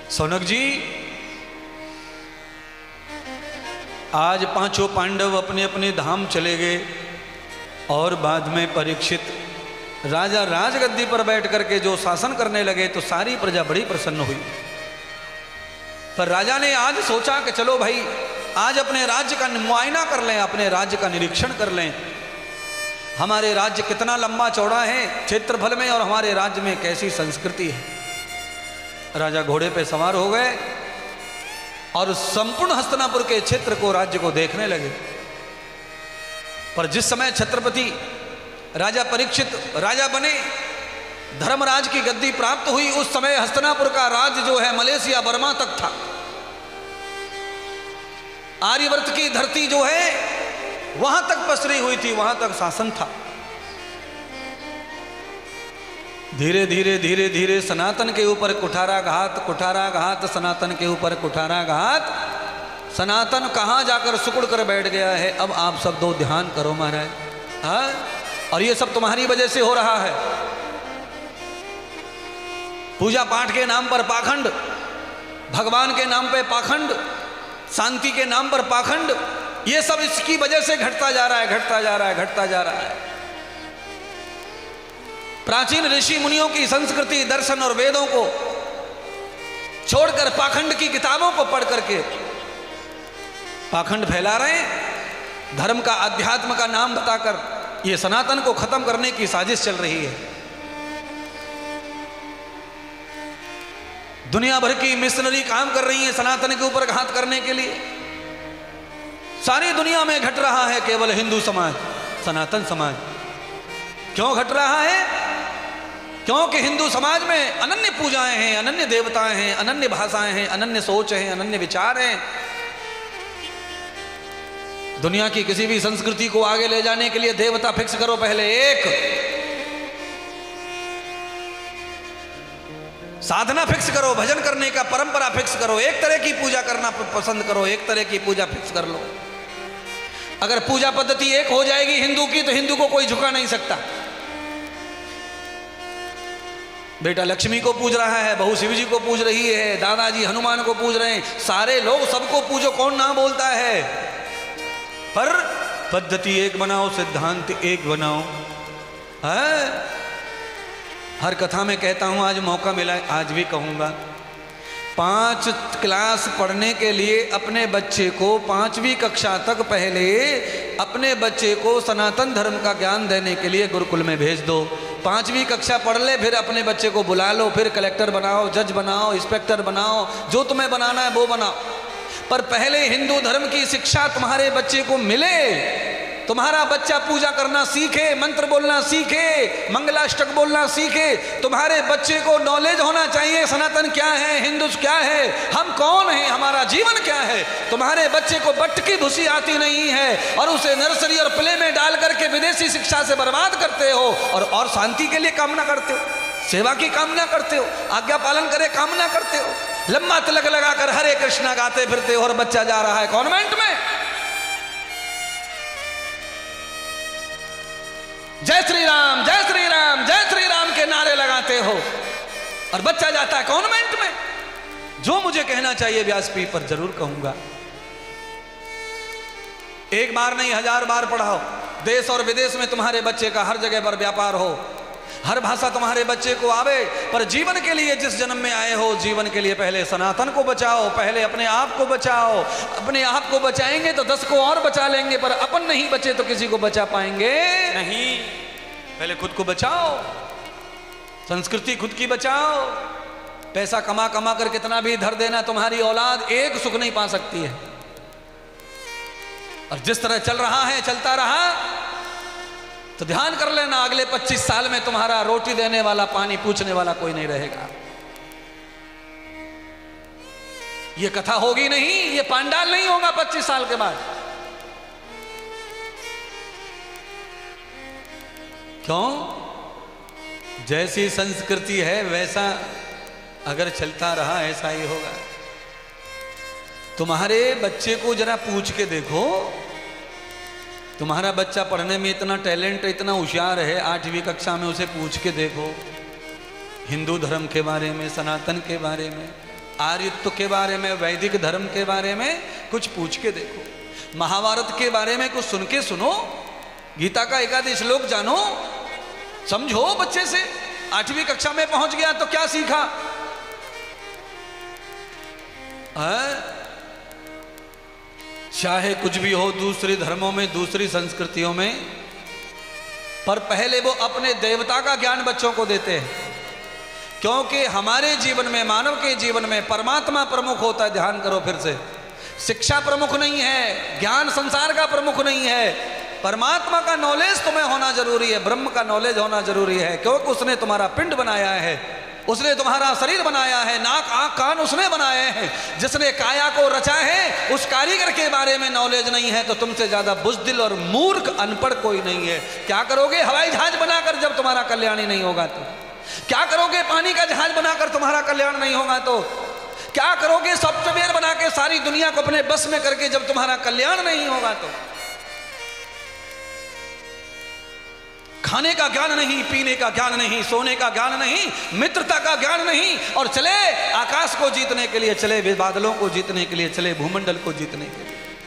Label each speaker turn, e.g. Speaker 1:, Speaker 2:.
Speaker 1: सौनक जी, आज पांचों पांडव अपने अपने धाम चले गए और बाद में परीक्षित राजा राजगद्दी पर बैठ करके जो शासन करने लगे तो सारी प्रजा बड़ी प्रसन्न हुई। पर राजा ने आज सोचा कि चलो भाई, आज अपने राज्य का मुआयना कर लें, अपने राज्य का निरीक्षण कर लें, हमारे राज्य कितना लंबा चौड़ा है क्षेत्रफल में और हमारे राज्य में कैसी संस्कृति है। राजा घोड़े पे सवार हो गए और संपूर्ण हस्तिनापुर के क्षेत्र को, राज्य को देखने लगे। पर जिस समय छत्रपति राजा परीक्षित राजा बने, धर्मराज की गद्दी प्राप्त हुई, उस समय हस्तिनापुर का राज्य जो है मलेशिया बर्मा तक था। आर्यवर्त की धरती जो है वहां तक पसरी हुई थी, वहां तक शासन था। धीरे धीरे धीरे धीरे सनातन के ऊपर कुठाराघात, कुठाराघात, सनातन के ऊपर कुठाराघात। सनातन कहां जाकर सुकुड़ कर बैठ गया है। अब आप सब दो ध्यान करो महाराज, हाँ, और ये सब तुम्हारी वजह से हो रहा है। पूजा पाठ के नाम पर पाखंड, भगवान के नाम पे पाखंड, शांति के नाम पर पाखंड, ये सब इसकी वजह से घटता जा रहा है, घटता जा रहा है, घटता जा रहा है। प्राचीन ऋषि मुनियों की संस्कृति, दर्शन और वेदों को छोड़कर पाखंड की किताबों को पढ़ करके पाखंड फैला रहे हैं। धर्म का, अध्यात्म का नाम बताकर ये सनातन को खत्म करने की साजिश चल रही है। दुनिया भर की मिशनरी काम कर रही है सनातन के ऊपर घात करने के लिए। सारी दुनिया में घट रहा है केवल हिंदू समाज, सनातन समाज। क्यों घट रहा है? क्योंकि हिंदू समाज में अनन्य पूजाएं हैं, अनन्य देवताएं हैं, अनन्य भाषाएं हैं, अनन्य सोच हैं, अनन्य विचार हैं। दुनिया की किसी भी संस्कृति को आगे ले जाने के लिए देवता फिक्स करो पहले एक, साधना फिक्स करो, भजन करने का परंपरा फिक्स करो, एक तरह की पूजा करना पसंद करो, एक तरह की पूजा फिक्स कर लो। अगर पूजा पद्धति एक हो जाएगी हिंदू की तो हिंदू को कोई झुका नहीं सकता। बेटा लक्ष्मी को पूज रहा है, बहू शिव जी को पूज रही है, दादाजी हनुमान को पूज रहे हैं, सारे लोग सबको पूजो, कौन ना बोलता है। पर पद्धति एक बनाओ, सिद्धांत एक बनाओ। है? हर कथा में कहता हूं, आज मौका मिला आज भी कहूंगा। 5 क्लास पढ़ने के लिए अपने बच्चे को 5वीं कक्षा तक पहले अपने बच्चे को सनातन धर्म का ज्ञान देने के लिए गुरुकुल में भेज दो। 5वीं कक्षा पढ़ ले, फिर अपने बच्चे को बुला लो, फिर कलेक्टर बनाओ, जज बनाओ, इंस्पेक्टर बनाओ, जो तुम्हें बनाना है वो बनाओ। पर पहले हिंदू धर्म की शिक्षा तुम्हारे बच्चे को मिले, तुम्हारा बच्चा पूजा करना सीखे, मंत्र बोलना सीखे, मंगलाष्टक बोलना सीखे। तुम्हारे बच्चे को नॉलेज होना चाहिए सनातन क्या है, हिंदू क्या है, हम कौन हैं, हमारा जीवन क्या है। तुम्हारे बच्चे को बटकी भूसी आती नहीं है और उसे नर्सरी और प्ले में डाल करके विदेशी शिक्षा से बर्बाद करते हो और शांति के लिए कामना करते हो, सेवा की कामना करते हो, आज्ञा पालन करे कामना करते हो। लंबा तिलक लगाकर हरे कृष्णा गाते फिरते हो और बच्चा जा रहा है कॉन्वेंट में। जय श्री राम, जय श्री राम, जय श्री राम के नारे लगाते हो और बच्चा जाता है कॉन्वेंट में। जो मुझे कहना चाहिए व्यासपीठ पर जरूर कहूंगा। एक बार नहीं 1000 बार पढ़ाओ। देश और विदेश में तुम्हारे बच्चे का हर जगह पर व्यापार हो, हर भाषा तुम्हारे बच्चे को आवे। पर जीवन के लिए जिस जन्म में आए हो, जीवन के लिए पहले सनातन को बचाओ, पहले अपने आप को बचाओ। अपने आप को बचाएंगे तो 10 को और बचा लेंगे, पर अपन नहीं बचे तो किसी को बचा पाएंगे नहीं। पहले खुद को बचाओ, संस्कृति खुद की बचाओ। पैसा कमा कमा कर कितना भी धर देना, तुम्हारी औलाद एक सुख नहीं पा सकती है। और जिस तरह चल रहा है, चलता रहा तो ध्यान कर लेना, अगले 25 साल में तुम्हारा रोटी देने वाला, पानी पूछने वाला कोई नहीं रहेगा। ये कथा होगी नहीं, ये पांडाल नहीं होगा 25 साल के बाद। क्यों? जैसी संस्कृति है वैसा अगर चलता रहा ऐसा ही होगा। तुम्हारे बच्चे को जरा पूछ के देखो, तुम्हारा बच्चा पढ़ने में इतना टैलेंट, इतना होशियार है, 8वीं कक्षा में उसे पूछ के देखो हिंदू धर्म के बारे में, सनातन के बारे में। आर्यत्व के बारे में, वैदिक धर्म के बारे में कुछ पूछ के देखो, महाभारत के बारे में कुछ सुन के सुनो, गीता का एकादश श्लोक जानो, समझो बच्चे से। 8वीं कक्षा में पहुंच गया तो क्या सीखा है? चाहे कुछ भी हो दूसरे धर्मों में, दूसरी संस्कृतियों में, पर पहले वो अपने देवता का ज्ञान बच्चों को देते हैं, क्योंकि हमारे जीवन में, मानव के जीवन में परमात्मा प्रमुख होता है। ध्यान करो फिर से, शिक्षा प्रमुख नहीं है, ज्ञान संसार का प्रमुख नहीं है, परमात्मा का नॉलेज तुम्हें होना जरूरी है, ब्रह्म का नॉलेज होना जरूरी है, क्योंकि उसने तुम्हारा पिंड बनाया है, उसने तुम्हारा शरीर बनाया है, नाक आंख कान उसने बनाए हैं। जिसने काया को रचा है उस कारीगर के बारे में नॉलेज नहीं है तो तुमसे ज्यादा बुज़दिल और मूर्ख अनपढ़ कोई नहीं है। क्या करोगे हवाई जहाज बनाकर जब तुम्हारा कल्याण ही नहीं होगा तो? क्या करोगे पानी का जहाज बनाकर तुम्हारा कल्याण नहीं होगा तो? क्या करोगे सॉफ्टवेयर बना के सारी दुनिया को अपने बस में करके जब तुम्हारा कल्याण नहीं होगा तो? खाने का ज्ञान नहीं, पीने का ज्ञान नहीं, सोने का ज्ञान नहीं, मित्रता का ज्ञान नहीं, और चले आकाश को जीतने के लिए, चले बादलों को जीतने के लिए, चले भूमंडल को जीतने के लिए।